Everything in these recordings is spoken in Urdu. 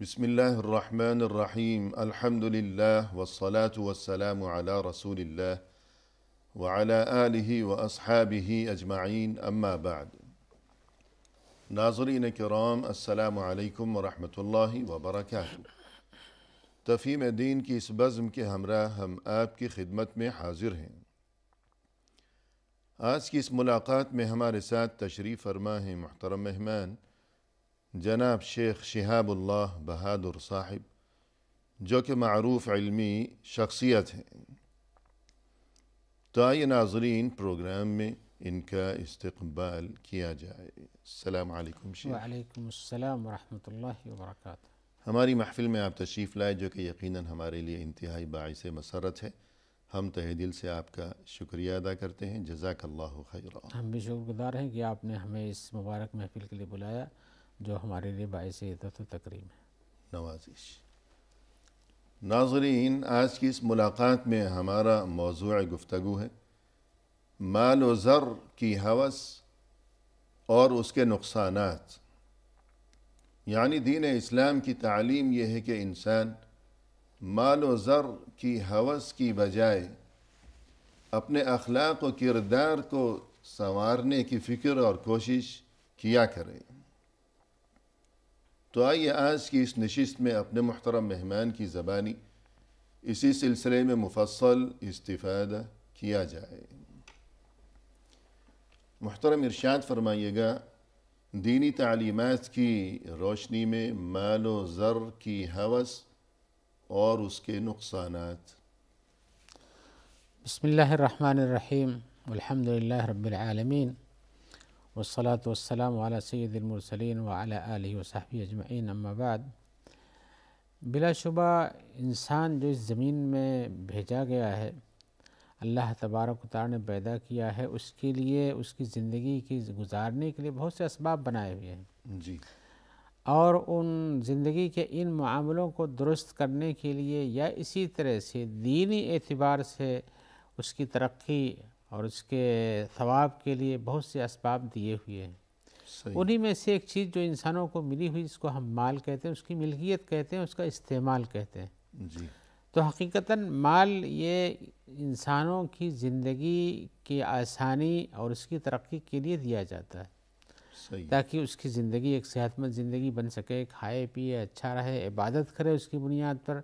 بسم اللہ الرحمن الرحیم الحمد للہ والصلاة والسلام علی رسول اللہ وعلی آلہ واصحابہ اجمعین اما بعد۔ ناظرین کرام، السلام علیکم ورحمۃ اللہ وبرکاتہ۔ تفہیم دین کی اس بزم کے ہمراہ ہم آپ کی خدمت میں حاضر ہیں۔ آج کی اس ملاقات میں ہمارے ساتھ تشریف فرما ہیں محترم مہمان جناب شیخ شہاب اللہ بہادر صاحب، جو کہ معروف علمی شخصیت ہیں۔ تو آئیے ناظرین، پروگرام میں ان کا استقبال کیا جائے۔ السلام علیکم شیخ۔ وعلیکم السلام ورحمۃ اللہ وبرکاتہ۔ ہماری محفل میں آپ تشریف لائے، جو کہ یقیناً ہمارے لیے انتہائی باعث مسرت ہے۔ ہم تہہ دل سے آپ کا شکریہ ادا کرتے ہیں، جزاک اللہ خیرا۔ ہم بھی شکر گزار ہیں کہ آپ نے ہمیں اس مبارک محفل کے لیے بلایا، جو ہمارے لیے باعث عزت و تکریم ہے۔ نوازش۔ ناظرین، آج کی اس ملاقات میں ہمارا موضوع گفتگو ہے مال و زر کی ہوس اور اس کے نقصانات۔ یعنی دین اسلام کی تعلیم یہ ہے کہ انسان مال و زر کی ہوس کی بجائے اپنے اخلاق و کردار کو سنوارنے کی فکر اور کوشش کیا کرے۔ تو آئیے آج کی اس نشست میں اپنے محترم مہمان کی زبانی اسی سلسلے میں مفصل استفادہ کیا جائے۔ محترم ارشاد فرمائیے گا، دینی تعلیمات کی روشنی میں مال و زر کی ہوس اور اس کے نقصانات۔ بسم اللہ الرحمن الرحیم، والحمد للہ رب العالمین، والصلاة والسلام علی سید المرسلین وعلی آلہ وصحبہ اجمعین، اما بعد۔ بلا شبہ انسان جو اس زمین میں بھیجا گیا ہے، اللہ تبارک و تعالی نے پیدا کیا ہے، اس کے لیے اس کی زندگی کی گزارنے کے لیے بہت سے اسباب بنائے ہوئے ہیں، جی۔ اور ان زندگی کے ان معاملوں کو درست کرنے کے لیے یا اسی طرح سے دینی اعتبار سے اس کی ترقی اور اس کے ثواب کے لیے بہت سے اسباب دیے ہوئے ہیں۔ انہی میں سے ایک چیز جو انسانوں کو ملی ہوئی، جس کو ہم مال کہتے ہیں، اس کی ملکیت کہتے ہیں، اس کا استعمال کہتے ہیں۔ جی۔ تو حقیقتاً مال یہ انسانوں کی زندگی کی آسانی اور اس کی ترقی کے لیے دیا جاتا ہے، تاکہ اس کی زندگی ایک صحت مند زندگی بن سکے، کھائے پیے، اچھا رہے، عبادت کرے اس کی بنیاد پر۔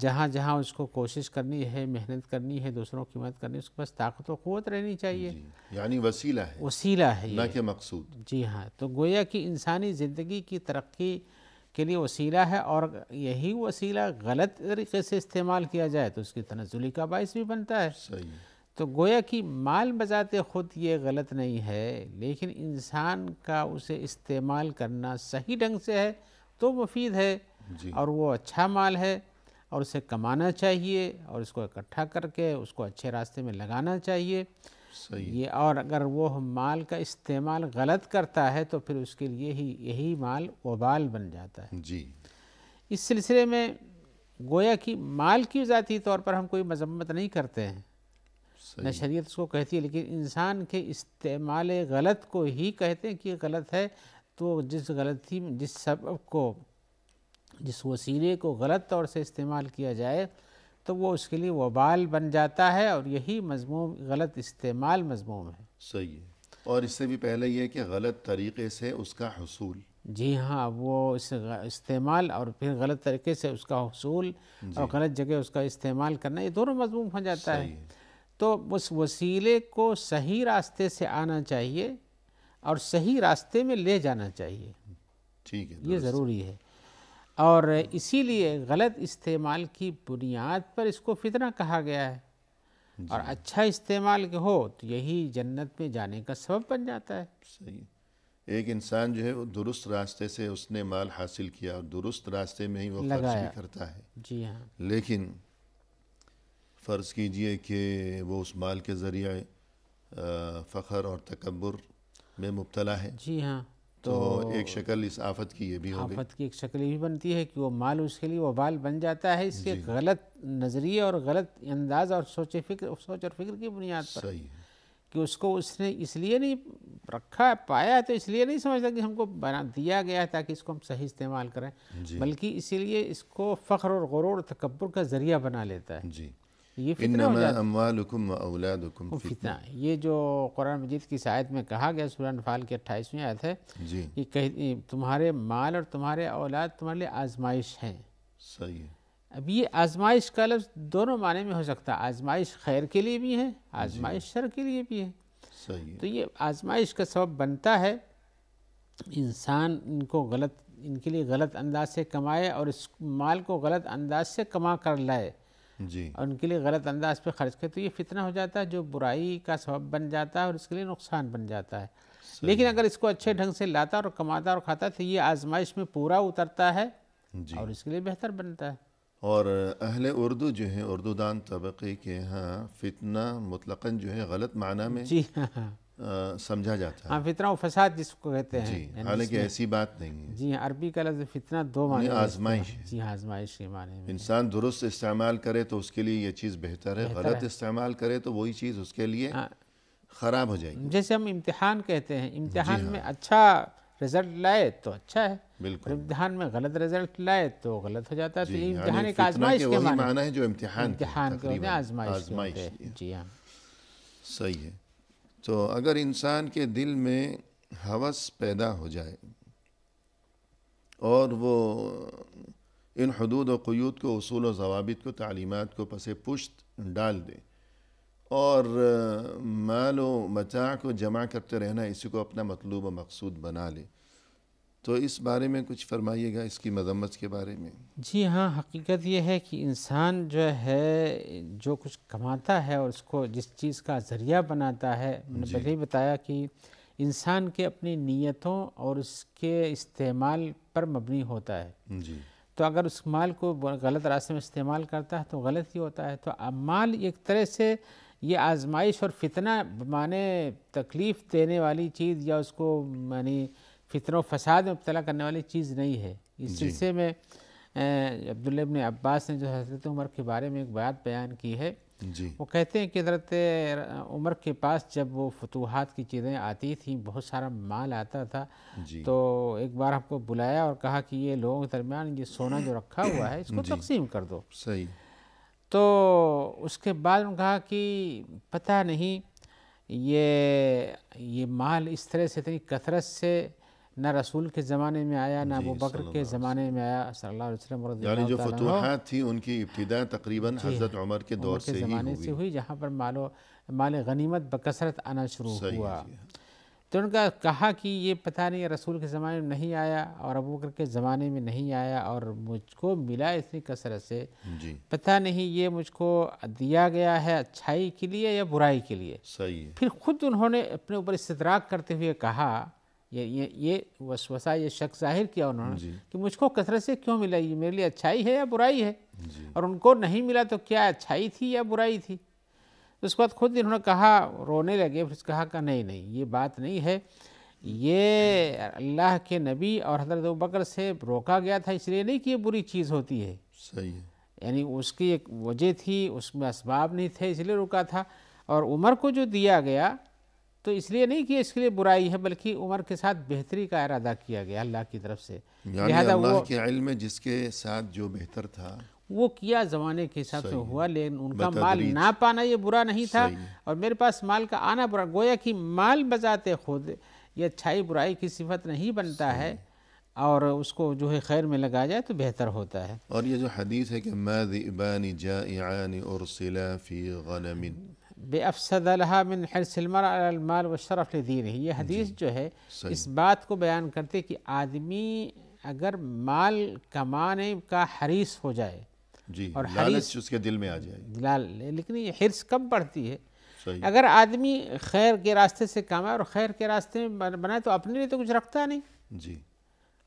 جہاں جہاں اس کو کوشش کرنی ہے، محنت کرنی ہے، دوسروں کی مدد کرنی ہے، اس کے پاس طاقت و قوت رہنی چاہیے۔ یعنی وسیلہ ہے، وسیلہ ہے نہ کہ مقصود۔ جی ہاں، تو گویا کہ انسانی زندگی کی ترقی کے لیے وسیلہ ہے، اور یہی وسیلہ غلط طریقے سے استعمال کیا جائے تو اس کی تنزلی کا باعث بھی بنتا ہے۔ صحیح۔ تو گویا کہ مال بذات خود یہ غلط نہیں ہے، لیکن انسان کا اسے استعمال کرنا صحیح ڈھنگ سے ہے تو مفید ہے، اور وہ اچھا مال ہے، اور اسے کمانا چاہیے، اور اس کو اکٹھا کر کے اس کو اچھے راستے میں لگانا چاہیے۔ یہ اور اگر وہ مال کا استعمال غلط کرتا ہے تو پھر اس کے لیے یہی مال وبال بن جاتا ہے۔ جی۔ اس سلسلے میں گویا کہ مال کی ذاتی طور پر ہم کوئی مذمت نہیں کرتے ہیں، نہ شریعت اس کو کہتی ہے، لیکن انسان کے استعمال غلط کو ہی کہتے ہیں کہ غلط ہے۔ تو جس غلطی، جس سبب کو، جس وسیلے کو غلط طور سے استعمال کیا جائے تو وہ اس کے لیے وبال بن جاتا ہے، اور یہی مذموم، غلط استعمال مذموم ہے۔ صحیح ہے۔ اور اس سے بھی پہلے یہ کہ غلط طریقے سے اس کا حصول۔ جی ہاں، وہ اس استعمال اور پھر غلط طریقے سے اس کا حصول اور غلط جگہ اس کا استعمال کرنا، یہ دونوں مذموم ہو جاتا ہے۔ تو اس وسیلے کو صحیح راستے سے آنا چاہیے اور صحیح راستے میں لے جانا چاہیے، ٹھیک ہے، یہ ضروری ہے۔ اور اسی لیے غلط استعمال کی بنیاد پر اس کو فتنہ کہا گیا ہے، اور اچھا استعمال ہو تو یہی جنت میں جانے کا سبب بن جاتا ہے۔ صحیح۔ ایک انسان جو ہے وہ درست راستے سے اس نے مال حاصل کیا، اور درست راستے میں ہی وہ خرچ بھی کرتا ہے۔ جی ہاں۔ لیکن فرض کیجئے کہ وہ اس مال کے ذریعے فخر اور تکبر میں مبتلا ہے۔ جی ہاں، تو ایک شکل اس آفت کی یہ بھی ہوگی۔ آفت کی ایک شکل یہ بھی بنتی ہے کہ وہ مال اس کے لیے وبال بن جاتا ہے، اس کے غلط نظریے اور غلط انداز اور سوچ اور فکر کی بنیاد پر۔ صحیح ہے۔ کہ اس کو اس نے اس لیے نہیں رکھا پایا ہے تو اس لیے نہیں سمجھتا کہ ہم کو بنا دیا گیا ہے تاکہ اس کو ہم صحیح استعمال کریں، بلکہ اسی لیے اس کو فخر اور غرور اور تکبر کا ذریعہ بنا لیتا ہے۔ جی، یہ فتنہ ہو انما جاتا اموالکم و اولادکم ہے فتنہ۔ فتنہ۔ یہ جو قرآن مجید کی اس آیت میں کہا گیا سورہ انفال کی 28ویں آیت ہے، جی یہ تمہارے مال اور تمہارے اولاد تمہارے لیے آزمائش ہیں۔ صحیح ہے۔ اب یہ آزمائش کا لفظ دونوں معنی میں ہو سکتا ہے، آزمائش خیر کے لیے بھی ہے، آزمائش شر کے لیے بھی ہے۔ صحیح ہے۔ تو یہ آزمائش کا سبب بنتا ہے انسان ان کے لیے غلط انداز سے کمائے اور اس مال کو غلط انداز سے کما کر لائے جی اور ان کے لیے غلط انداز پہ خرچ کرے، تو یہ فتنہ ہو جاتا ہے جو برائی کا سبب بن جاتا ہے اور اس کے لیے نقصان بن جاتا ہے۔ لیکن اگر اس کو اچھے ڈھنگ سے لاتا اور کماتا اور کھاتا تو یہ آزمائش میں پورا اترتا ہے جی۔ اور اس کے لیے بہتر بنتا ہے۔ اور اہل اردو جو ہے، اردو دان طبقے کے ہاں فتنہ مطلقاً جو ہے غلط معنی میں جی ہاں سمجھا جاتا ہے۔ ہاں، فتنہ و فساد جس کو کہتے ہیں، جی، حالانکہ ایسی بات نہیں ہے، جی ہاں، عربی کا لفظ فتنہ دو معنی میں آزمائش ہے۔ جی ہاں، آزمائش کے معنی میں۔ انسان درست استعمال کرے تو اس کے لیے یہ چیز بہتر ہے، غلط استعمال کرے تو وہی چیز اس کے لیے خراب ہو جائے گی۔ جیسے ہم امتحان کہتے ہیں، امتحان میں اچھا رزلٹ لائے تو اچھا ہے، بالکل۔ اور امتحان میں غلط رزلٹ لائے تو غلط ہو جاتا ہے۔ تو یہ یعنی امتحان ایک فتنہ آزمائش کے کے وہی معنی معنی ہے جو امتحان کے امتحان کے ہوتے ہیں، تقریباً آزمائش کے ہوتے ہیں۔ جی ہاں، صحیح ہے۔ تو اگر انسان کے دل میں ہوس پیدا ہو جائے اور وہ ان حدود و قیود کو، اصول و ضوابط کو، تعلیمات کو پس پشت ڈال دے اور مال و متاع کو جمع کرتے رہنا اسی کو اپنا مطلوب و مقصود بنا لے، تو اس بارے میں کچھ فرمائیے گا، اس کی مذمت کے بارے میں۔ جی ہاں، حقیقت یہ ہے کہ انسان جو ہے جو کچھ کماتا ہے اور اس کو جس چیز کا ذریعہ بناتا ہے، میں نے پہلے ہی بتایا کہ انسان کے اپنی نیتوں اور اس کے استعمال پر مبنی ہوتا ہے۔ جی تو اگر اس مال کو غلط راستے میں استعمال کرتا ہے تو غلط ہی ہوتا ہے۔ تو مال ایک طرح سے یہ آزمائش اور فتنہ بمانے تکلیف دینے والی چیز یا اس کو یعنی فتنہ و فساد میں مبتلا کرنے والی چیز نہیں ہے۔ اس سلسلے میں عبداللہ ابن عباس نے جو حضرت عمر کے بارے میں ایک بات بیان کی ہے، جی وہ کہتے ہیں کہ حضرت عمر کے پاس جب وہ فتوحات کی چیزیں آتی تھیں، بہت سارا مال آتا تھا، جی تو ایک بار ہم کو بلایا اور کہا کہ یہ لوگوں کے درمیان یہ سونا جو رکھا ہوا ہے اس کو تقسیم کر دو۔ صحیح۔ تو اس کے بعد انہوں نے کہا کہ پتہ نہیں یہ مال اس طرح سے اتنی کثرت سے نہ رسول کے زمانے میں آیا، نہ ابو بکر کے زمانے میں آیا صلی اللہ علیہ وسلم رضی یعنی اللہ جو تعالیٰ عنہ، فتوحات تھی ان کی ابتدا تقریباً حضرت عمر کے دور سے ہی زمانے سے ہوئی، جہاں پر مال غنیمت بکثرت آنا شروع ہوا۔ جی تو ان کا کہا کہ یہ پتہ نہیں رسول کے زمانے میں نہیں آیا اور ابو بکر کے زمانے میں نہیں آیا اور مجھ کو ملا اتنی کثرت سے، جی پتہ نہیں یہ مجھ کو دیا گیا ہے اچھائی کے لیے یا برائی کے لیے۔ صحیح ہے۔ پھر خود انہوں نے اپنے اوپر استدراک کرتے ہوئے کہا، یہ وسوسہ، یہ شک ظاہر کیا انہوں نے کہ مجھ کو کثرت سے کیوں ملا، یہ میرے لیے اچھائی ہے یا برائی ہے، اور ان کو نہیں ملا تو کیا اچھائی تھی یا برائی تھی۔ اس کے بعد خود انہوں نے کہا، رونے لگے، پھر کہا کہ نہیں یہ بات نہیں ہے، یہ اللہ کے نبی اور حضرت ابوبکر سے روکا گیا تھا، اس لیے نہیں کہ یہ بری چیز ہوتی ہے، صحیح ہے۔ یعنی اس کی ایک وجہ تھی، اس میں اسباب نہیں تھے اس لیے روکا تھا، اور عمر کو جو دیا گیا تو اس لیے نہیں کہ اس کے لیے برائی ہے، بلکہ عمر کے ساتھ بہتری کا ارادہ کیا گیا اللہ کی طرف سے، یعنی اللہ کے علم میں جس کے ساتھ جو بہتر تھا وہ کیا، زمانے کے حساب سے ہوا، لیکن ان کا مال نہ پانا یہ برا نہیں تھا، اور میرے پاس مال کا آنا برا، گویا کہ مال بذات خود یہ اچھائی برائی کی صفت نہیں بنتا ہے، اور اس کو جو ہے خیر میں لگا جائے تو بہتر ہوتا ہے۔ اور یہ جو حدیث ہے کہ ما ذئبان جائعان ارسلا فی غنم بے افسد لہا من حرص المرء علی المال والشرف لدینہ، یہ حدیث جو ہے اس بات کو بیان کرتے کہ آدمی اگر مال کمانے کا حریص ہو جائے، جی اور لالچ اس کے دل میں آ جائے، لیکن یہ حرص کب بڑھتی ہے؟ صحیح۔ اگر آدمی خیر کے راستے سے کمائے اور خیر کے راستے میں بنائے تو اپنے لیے تو کچھ رکھتا نہیں، جی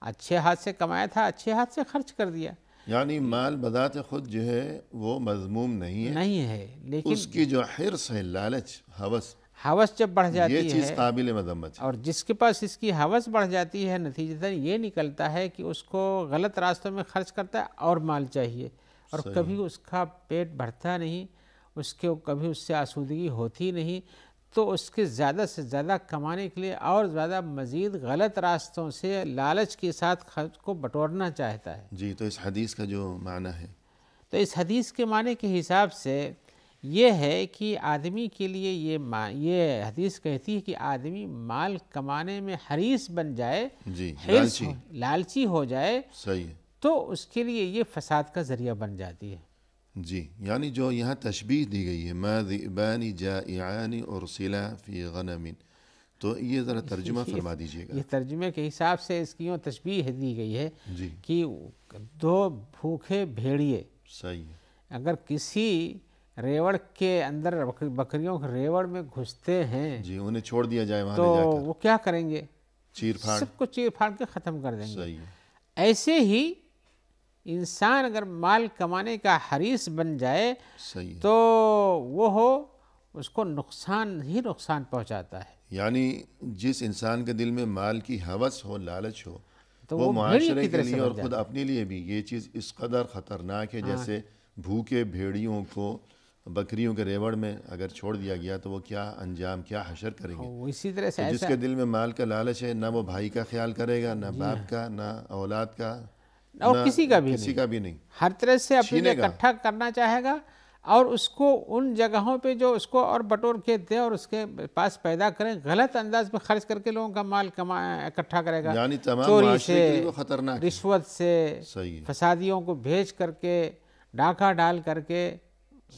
اچھے ہاتھ سے کمایا تھا، اچھے ہاتھ سے خرچ کر دیا، یعنی مال بذات خود جو ہے وہ مذموم نہیں ہے، لیکن اس کی جو حرص ہے، لالچ، ہوس جب بڑھ جاتی ہے، یہ چیز قابل مذمت ہے، اور جس کے پاس اس کی ہوس بڑھ جاتی ہے، نتیجتاً یہ نکلتا ہے کہ اس کو غلط راستوں میں خرچ کرتا ہے اور مال چاہیے، اور کبھی اس کا پیٹ بھرتا نہیں، اس کے کبھی اس سے آسودگی ہوتی نہیں، تو اس کے زیادہ سے زیادہ کمانے کے لیے اور زیادہ مزید غلط راستوں سے لالچ کے ساتھ خرچ کو بٹورنا چاہتا ہے۔ جی، تو اس حدیث کا جو معنی ہے، تو اس حدیث کے معنی کے حساب سے یہ ہے کہ آدمی کے لیے یہ حدیث کہتی ہے کہ آدمی مال کمانے میں حریص بن جائے، جی، لالچی ہو جائے، صحیح ہے، تو اس کے لیے یہ فساد کا ذریعہ بن جاتی ہے۔ جی، یعنی جو یہاں تشبیہ دی گئی ہے ما ذئبان جائعان ارسلا فی غنم، تو یہ ذرا ترجمہ فرما دیجیے گا۔ یہ ترجمے کے حساب سے اس کی یوں تشبیہ دی گئی ہے جی، کہ دو بھوکے بھیڑیے صحیح ہے، اگر کسی ریوڑ کے اندر بکریوں کے ریوڑ میں گھستے ہیں جی، انہیں چھوڑ دیا جائے وہاں تو لے جا کر، وہ کیا کریں گے؟ چیر پھاڑ، سب کو چیر پھاڑ کے ختم کر دیں گے۔ صحیح ہے، ایسے ہی انسان اگر مال کمانے کا حریص بن جائے صحیح ہے، تو وہ اس کو نقصان ہی نقصان پہنچاتا ہے۔ یعنی جس انسان کے دل میں مال کی ہوس ہو، لالچ ہو، تو وہ بھیڑیے معاشرے کی کے طرح سے لیے اور بن خود جاتا اپنے لیے بھی یہ چیز اس قدر خطرناک ہے، جیسے بھوکے بھیڑیوں کو بکریوں کے ریوڑ میں اگر چھوڑ دیا گیا تو وہ کیا انجام، کیا حشر کریں گے۔ وہ اسی طرح سے تو جس ایسا کے دل میں مال کا لالچ ہے، نہ وہ بھائی کا خیال کرے گا، نہ باپ کا، نہ اولاد کا، اور نہ کسی کا بھی نہیں، ہر طرح سے اپنے لیے چھینے گا۔ اکٹھا کرنا چاہے گا اور اس کو ان جگہوں پہ جو اس کو اور بٹور کے دیں اور اس کے پاس پیدا کریں، غلط انداز میں خرچ کر کے لوگوں کا مال اکٹھا کرے گا، یعنی تمام چوری معاشرے کے لیے وہ سے، خطرناک ہے۔ رشوت سے، صحیح ہے، فسادیوں کو بھیج کر کے، ڈاکہ ڈال کر کے،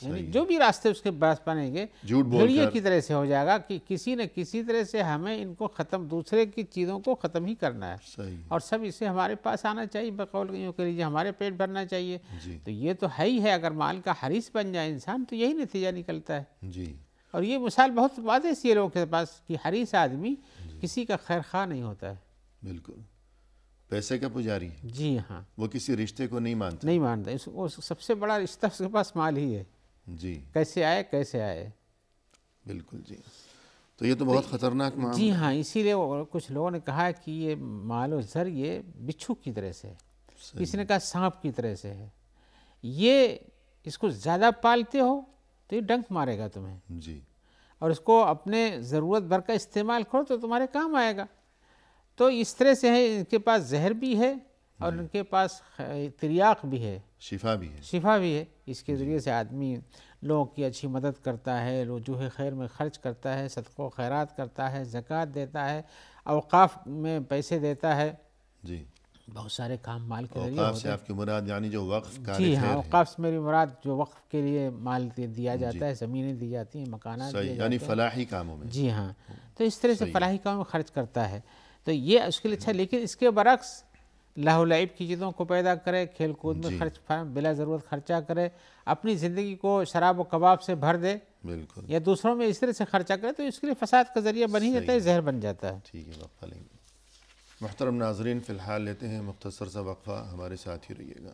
یعنی جو بھی راستے اس کے پاس بنیں گے، جھوٹ بول بھیڑیے کر، کی طرح سے ہو جائے گا کہ کسی نہ کسی طرح سے ہمیں ان کو ختم، دوسرے کی چیزوں کو ختم ہی کرنا ہے، صحیح ہے، اور سب اسے ہمارے پاس آنا چاہیے، بقول یوں کہ لیجیے ہمارے پیٹ بھرنا چاہیے۔ جی، تو یہ تو ہے ہی ہے، اگر مال کا حریص بن جائے انسان تو یہی نتیجہ نکلتا ہے۔ جی، اور یہ مثال بہت واضح سی ہے لوگوں کے پاس کہ حریص آدمی کسی کا خیر خواہ نہیں ہوتا ہے۔ بالکل، پیسے کا پجاری ہے، جی ہاں، وہ کسی رشتے کو نہیں مانتا۔ نہیں مانتا، وہ سب سے بڑا رشتہ اس کے پاس مال ہی ہے، جی، کیسے آئے کیسے آئے۔ بالکل، جی، تو یہ تو بہت خطرناک معاملہ۔ جی ہاں، اسی لیے کچھ لوگوں نے کہا کہ یہ مال و زر یہ بچھو کی طرح سے ہے، کسی نے کہا سانپ کی طرح سے ہے، یہ اس کو زیادہ پالتے ہو تو یہ ڈنک مارے گا تمہیں، جی، اور اس کو اپنے ضرورت بھر کا استعمال کرو تو تمہارے کام آئے گا۔ تو اس طرح سے ہے، ان کے پاس زہر بھی ہے اور ان کے پاس تریاق بھی ہے، شفا بھی ہے۔ شفا بھی ہے۔ اس کے ذریعے سے آدمی لوگوں کی اچھی مدد کرتا ہے، وجوہ خیر میں خرچ کرتا ہے، صدقہ و خیرات کرتا ہے، زکوٰۃ دیتا ہے، اوقاف میں پیسے دیتا ہے، جی، بہت سارے کام مال کے ذریعے اوقاف ہوتے سے ہیں۔ آپ کی مراد یعنی جو وقف کار جی خیر ہاں، ہے۔ اوقاف سے میری مراد جو وقف کے لیے مال دیا جاتا ہے، زمینیں دی جاتی ہیں، مکانات دیے صحیح، جاتے یعنی ہیں۔ فلاحی کاموں میں۔ جی ہاں، تو اس طرح سے فلاحی کاموں میں خرچ کرتا ہے، تو یہ اس کے لیے اچھا۔ لیکن اس کے برعکس لہو لعب کی چیزوں کو پیدا کرے، کھیل کود میں خرچ بلا ضرورت خرچہ کرے، اپنی زندگی کو شراب و کباب سے بھر دے بالکل، یا دوسروں میں اس طرح سے خرچہ کرے تو اس کے لیے فساد کا ذریعہ بن ہی جاتا ہے، زہر بن جاتا ہے۔ ٹھیک ہے، وقفہ لیں گے۔ محترم ناظرین، فی الحال لیتے ہیں مختصر سا وقفہ، ہمارے ساتھ ہی رہیے گا۔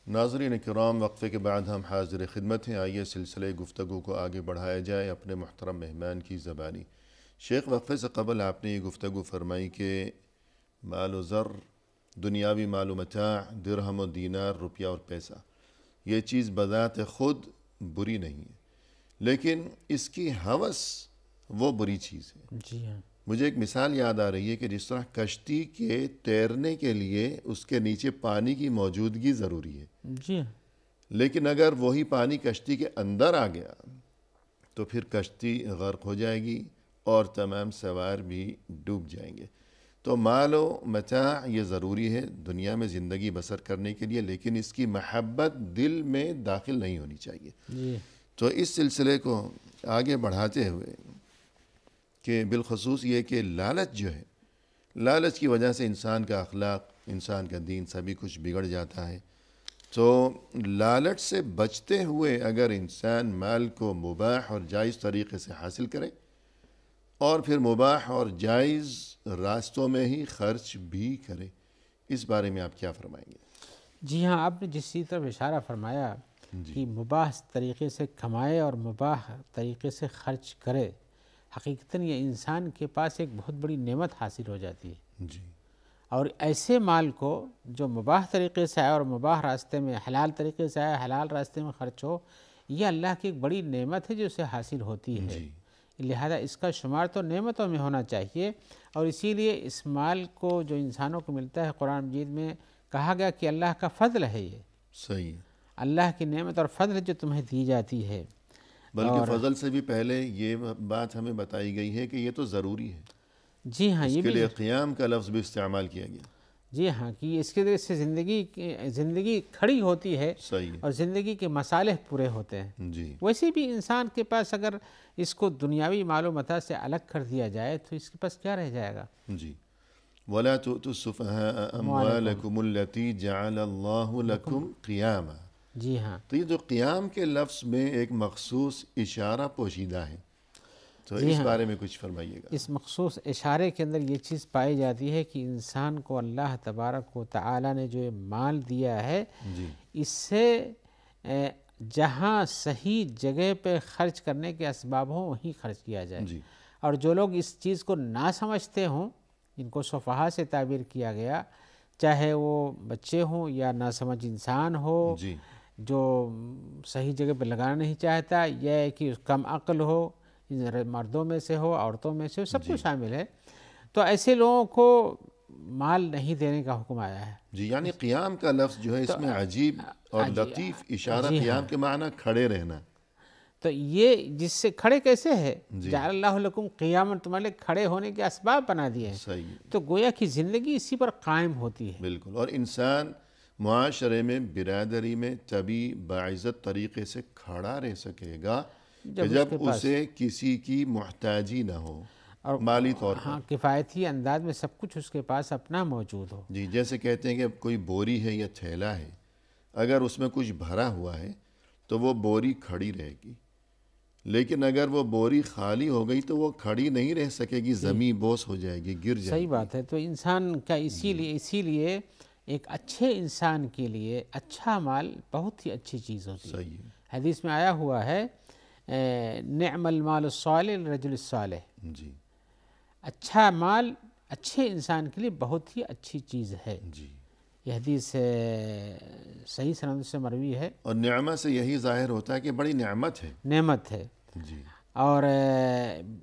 ناظرین کرام، وقفے کے بعد ہم حاضر خدمت ہیں۔ آئیے سلسلے گفتگو کو آگے بڑھایا جائے اپنے محترم مہمان کی زبانی۔ شیخ، وقفے سے قبل آپ نے یہ گفتگو فرمائی کہ مال و زر، دنیاوی مال و متاع، درہم و دینار، روپیہ اور پیسہ، یہ چیز بذات خود بری نہیں ہے، لیکن اس کی ہوس وہ بری چیز ہے۔ جی ہاں، مجھے ایک مثال یاد آ رہی ہے کہ جس طرح کشتی کے تیرنے کے لیے اس کے نیچے پانی کی موجودگی ضروری ہے، جی ہاں، لیکن اگر وہی پانی کشتی کے اندر آ گیا تو پھر کشتی غرق ہو جائے گی اور تمام سوار بھی ڈوب جائیں گے۔ تو مال و متاع یہ ضروری ہے دنیا میں زندگی بسر کرنے کے لیے، لیکن اس کی محبت دل میں داخل نہیں ہونی چاہیے۔ جی تو اس سلسلے کو آگے بڑھاتے ہوئے کہ بالخصوص یہ کہ لالچ جو ہے، لالچ کی وجہ سے انسان کا اخلاق، انسان کا دین سبھی کچھ بگڑ جاتا ہے۔ تو لالچ سے بچتے ہوئے اگر انسان مال کو مباح اور جائز طریقے سے حاصل کرے اور پھر مباح اور جائز راستوں میں ہی خرچ بھی کرے، اس بارے میں آپ کیا فرمائیں گے؟ جی ہاں، آپ نے جس طرف اشارہ فرمایا کہ مباح طریقے سے کمائے اور مباح طریقے سے خرچ کرے، حقیقتاً یہ انسان کے پاس ایک بہت بڑی نعمت حاصل ہو جاتی ہے۔ جی اور ایسے مال کو جو مباح طریقے سے آئے اور مباح راستے میں حلال طریقے سے آئے، حلال راستے میں خرچ ہو، یہ اللہ کی ایک بڑی نعمت ہے جو اسے حاصل ہوتی ہے، جی لہذا اس کا شمار تو نعمتوں میں ہونا چاہیے۔ اور اسی لیے اس مال کو جو انسانوں کو ملتا ہے، قرآن مجید میں کہا گیا کہ اللہ کا فضل ہے، یہ صحیح ہے، اللہ کی نعمت اور فضل جو تمہیں دی جاتی ہے۔ بلکہ فضل سے بھی پہلے یہ بات ہمیں بتائی گئی ہے کہ یہ تو ضروری ہے، جی ہاں، اس یہ کے بھی لیے قیام کا لفظ بھی استعمال کیا گیا۔ جی ہاں، کہ اس کے ذریعے سے زندگی کھڑی ہوتی ہے صحیح ہے، اور زندگی کے مصالح پورے ہوتے ہیں۔ جی ویسے بھی انسان کے پاس اگر اس کو دنیاوی مال و متاع سے الگ کر دیا جائے تو اس کے پاس کیا رہ جائے گا؟ جی وَلَا تُؤْتُوا السُّفَهَاءَ أَمْوَالَكُمُ الَّتِي جَعَلَ اللَّهُ لَكُمْ قِيَامًا۔ جی ہاں، تو یہ جو قیام کے لفظ میں ایک مخصوص اشارہ پوشیدہ ہے، تو جی اس ہاں، بارے میں کچھ فرمائیے گا۔ اس مخصوص اشارے کے اندر یہ چیز پائی جاتی ہے کہ انسان کو اللہ تبارک و تعالی نے جو مال دیا ہے، جی اس سے جہاں صحیح جگہ پہ خرچ کرنے کے اسباب ہوں وہیں خرچ کیا جائے، جی اور جو لوگ اس چیز کو نہ سمجھتے ہوں، جن کو سفہا سے تعبیر کیا گیا، چاہے وہ بچے ہوں یا ناسمجھ انسان ہو جی جو صحیح جگہ پہ لگانا نہیں چاہتا، یا کہ کم عقل ہو، مردوں میں سے ہو، عورتوں میں سے ہو، سب کو شامل ہے، تو ایسے لوگوں کو مال نہیں دینے کا حکم آیا ہے۔ جی یعنی قیام کا لفظ جو ہے اس میں عجیب اور لطیف اشارہ، جی قیام کے معنی کھڑے رہنا۔ تو یہ جس سے کھڑے کیسے ہے؟ جی جعل اللہ لکم قیاما، تمہارے کھڑے ہونے کے اسباب بنا دیے ہیں، صحیح ہے، تو گویا کہ زندگی اسی پر قائم ہوتی ہے۔ بالکل، اور انسان معاشرے میں، برادری میں تبھی باعزت طریقے سے کھڑا رہ سکے گا کہ جب اسے کسی کی محتاجی نہ ہو، اور مالی طور پر۔ ہاں، کفایتی انداز میں سب کچھ اس کے پاس اپنا موجود ہو۔ جی جیسے کہتے ہیں کہ کوئی بوری ہے یا تھیلا ہے، اگر اس میں کچھ بھرا ہوا ہے تو وہ بوری کھڑی رہے گی، لیکن اگر وہ بوری خالی ہو گئی تو وہ کھڑی نہیں رہ سکے گی، زمین بوس ہو جائے گی، گر جائے صحیح گی۔ بات ہے، تو انسان کا اسی لیے ایک اچھے انسان کے لیے اچھا مال بہت ہی اچھی چیز ہوتی ہے۔ صحیح ہے، حدیث میں آیا ہوا ہے نعم المال الصالح للرجل الصالح، جی اچھا مال اچھے انسان کے لیے بہت ہی اچھی چیز ہے۔ جی، یہ حدیث صحیح سند سے مروی ہے، اور نعمت سے یہی ظاہر ہوتا ہے کہ بڑی نعمت ہے۔ نعمت ہے، جی اور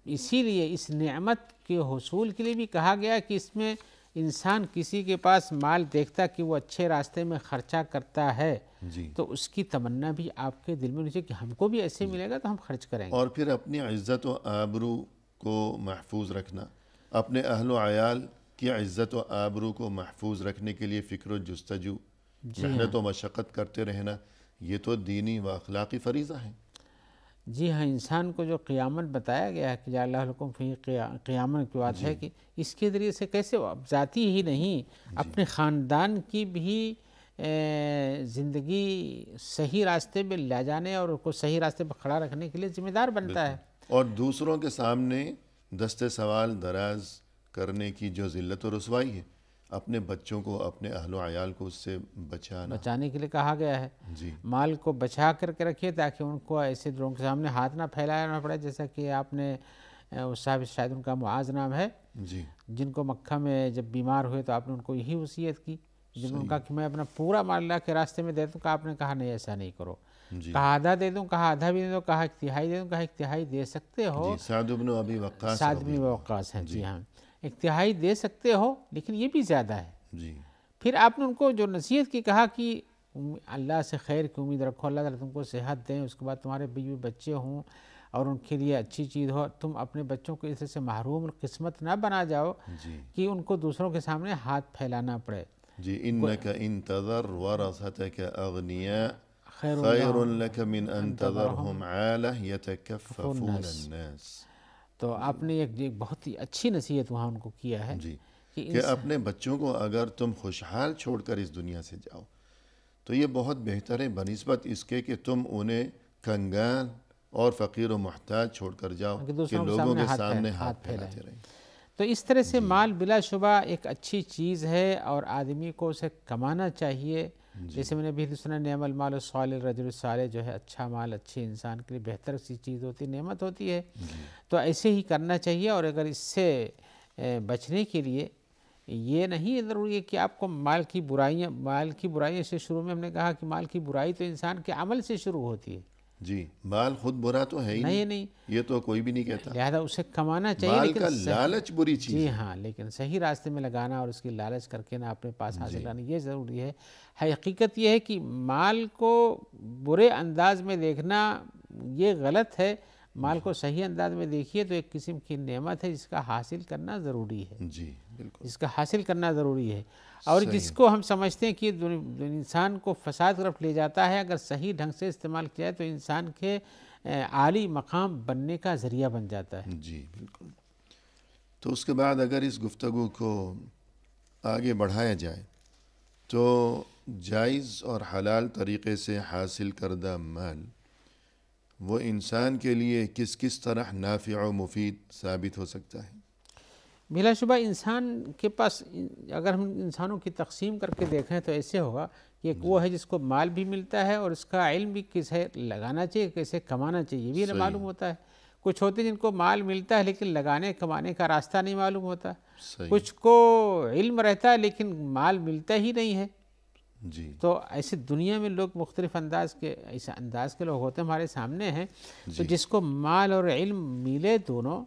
اسی لیے اس نعمت کے حصول کے لیے بھی کہا گیا کہ اس میں انسان کسی کے پاس مال دیکھتا کہ وہ اچھے راستے میں خرچہ کرتا ہے جی، تو اس کی تمنا بھی آپ کے دل میں ہونی چاہیے کہ ہم کو بھی ایسے ملے گا تو ہم خرچ کریں گے۔ اور پھر اپنی عزت و آبرو کو محفوظ رکھنا، اپنے اہل و عیال کی عزت و آبرو کو محفوظ رکھنے کے لیے فکر و جستجو، محنت و مشقت کرتے رہنا، یہ تو دینی و اخلاقی فریضہ ہے۔ جی ہاں، انسان کو جو قیامت بتایا گیا ہے کہ جعل اللہ لکم فی قیامت کی بات ہے کہ اس کے ذریعے سے کیسے ذاتی ہی نہیں اپنے خاندان کی بھی زندگی صحیح راستے میں لے جانے اور اس کو صحیح راستے پر کھڑا رکھنے کے لیے ذمہ دار بنتا ہے۔ اور دوسروں کے سامنے دست سوال دراز کرنے کی جو ذلت و رسوائی ہے، اپنے بچوں کو، اپنے اہل و عیال کو اس سے بچانے کے لیے کہا گیا ہے۔ جی مال کو بچا کر کے رکھیے تاکہ ان کو ایسے لوگوں کے سامنے ہاتھ نہ پھیلانا پڑے، جیسا کہ آپ نے صاحب شاید ان کا معاذ نام ہے، جی جن کو مکہ میں جب بیمار ہوئے تو آپ نے ان کو یہی وصیت کی، جن نے کہا کہ میں اپنا پورا مال اللہ کے راستے میں دے دوں، آپ نے کہا نہیں ایسا نہیں کرو، جی کہا آدھا دے دوں، کہا آدھا بھی دے دوں، کہا ایک تہائی دے دوں، کہا ایک تہائی دے سکتے ہو، جی سعد بن ابی وقاص سعد بن وقاص ہیں، جی ہاں، ایک تہائی دے سکتے ہو لیکن یہ بھی زیادہ ہے۔ جی پھر آپ نے ان کو جو نصیحت کی، کہا کہ اللہ سے خیر کی امید رکھو، اللہ تعالیٰ تم کو صحت دیں، اس کے بعد تمہارے بیوی بچے ہوں اور ان کے لیے اچھی چیز ہو، تم اپنے بچوں کو اس طرح سے محروم القسمت نہ بنا جاؤ جی کہ ان کو دوسروں کے سامنے ہاتھ پھیلانا پڑے۔ جی انک ان تذر ورثتک اغنیاء خیر خیر لک من ان تذرهم عالہ یتکففون الناس۔ تو آپ نے ایک بہت ہی اچھی نصیحت وہاں ان کو کیا ہے جی کہ اپنے بچوں کو اگر تم خوشحال چھوڑ کر اس دنیا سے جاؤ تو یہ بہت بہتر ہے بنسبت اس کے کہ تم انہیں کنگال اور فقیر و محتاج چھوڑ کر جاؤ کہ لوگوں کے سامنے ہاتھ پھیلاتے رہیں۔ تو اس طرح سے مال بلا شبہ ایک اچھی چیز ہے اور آدمی کو اسے کمانا چاہیے، جیسے میں نے بھی سنا نعم المال الصالح للرجل الصالح، جو ہے اچھا مال اچھے انسان کے لیے بہتر سی چیز ہوتی ہے، نعمت ہوتی ہے، تو ایسے ہی کرنا چاہیے۔ اور اگر اس سے بچنے کے لیے یہ نہیں ضروری ہے کہ آپ کو مال کی برائیاں سے شروع میں ہم نے کہا کہ مال کی برائی تو انسان کے عمل سے شروع ہوتی ہے. جی مال خود برا تو ہے ہی نہیں یہ تو کوئی بھی نہیں کہتا. لہذا اسے کمانا چاہیے مال لیکن کا لالچ بری چیز جی ہے. ہاں لیکن صحیح راستے میں لگانا اور اس کی لالچ کر کے نا اپنے پاس حاصل کرنا یہ ضروری ہے. حقیقت یہ ہے کہ مال کو برے انداز میں دیکھنا یہ غلط ہے. مال کو صحیح انداز میں دیکھیے تو ایک قسم کی نعمت ہے جس کا حاصل کرنا ضروری ہے. جی بالکل جس کا حاصل کرنا ضروری ہے اور جس کو ہم سمجھتے ہیں کہ انسان کو فساد طرف لے جاتا ہے اگر صحیح ڈھنگ سے استعمال کیا ہے تو انسان کے عالی مقام بننے کا ذریعہ بن جاتا ہے. جی بالکل. تو اس کے بعد اگر اس گفتگو کو آگے بڑھایا جائے تو جائز اور حلال طریقے سے حاصل کردہ مال وہ انسان کے لیے کس کس طرح نافع و مفید ثابت ہو سکتا ہے؟ بلا شبہ انسان کے پاس اگر ہم انسانوں کی تقسیم کر کے دیکھیں تو ایسے ہوگا کہ ایک وہ ہے جس کو مال بھی ملتا ہے اور اس کا علم بھی کیسے لگانا چاہیے کیسے کمانا چاہیے یہ بھی معلوم ہوتا ہے. کچھ ہوتے جن کو مال ملتا ہے لیکن لگانے کمانے کا راستہ نہیں معلوم ہوتا. کچھ کو علم رہتا ہے لیکن مال ملتا ہی نہیں ہے. جی تو ایسے دنیا میں لوگ مختلف ایسے انداز کے لوگ ہوتے ہمارے سامنے ہیں. تو جس کو مال اور علم ملے دونوں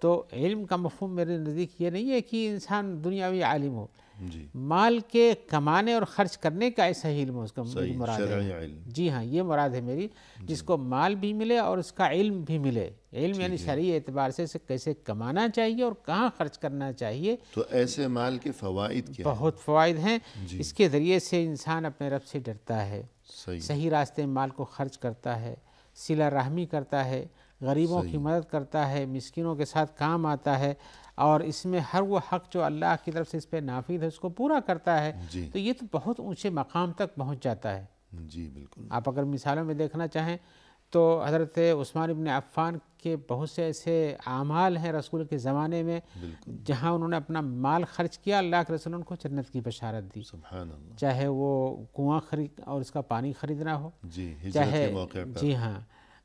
تو علم کا مفہوم میرے نزدیک یہ نہیں ہے کہ انسان دنیاوی عالم ہو. جی مال کے کمانے اور خرچ کرنے کا ایسا ہی علم اس کا مراد شرعی ہے. علم. جی ہاں یہ مراد ہے میری جس کو مال بھی ملے اور اس کا علم بھی ملے. علم یعنی شرعی اعتبار سے کیسے کمانا چاہیے اور کہاں خرچ کرنا چاہیے. تو ایسے مال کے فوائد کیا بہت فوائد ہیں. اس کے ذریعے سے انسان اپنے رب سے ڈرتا ہے. صحیح راستے میں مال کو خرچ کرتا ہے. صلہ رحمی کرتا ہے. غریبوں کی مدد کرتا ہے. مسکینوں کے ساتھ کام آتا ہے اور اس میں ہر وہ حق جو اللہ کی طرف سے اس پہ نافذ ہے اس کو پورا کرتا ہے. تو یہ تو بہت اونچے مقام تک پہنچ جاتا ہے. جی بالکل. آپ اگر مثالوں میں دیکھنا چاہیں تو حضرت عثمان ابن عفان کے بہت سے ایسے اعمال ہیں رسول کے زمانے میں جہاں انہوں نے اپنا مال خرچ کیا اللہ کے رسول نے ان کو جنت کی بشارت دی. سبحان اللہ. چاہے وہ کنواں خرید اور اس کا پانی خریدنا ہو. جی ہجرت چاہے کے موقع پر. جی ہاں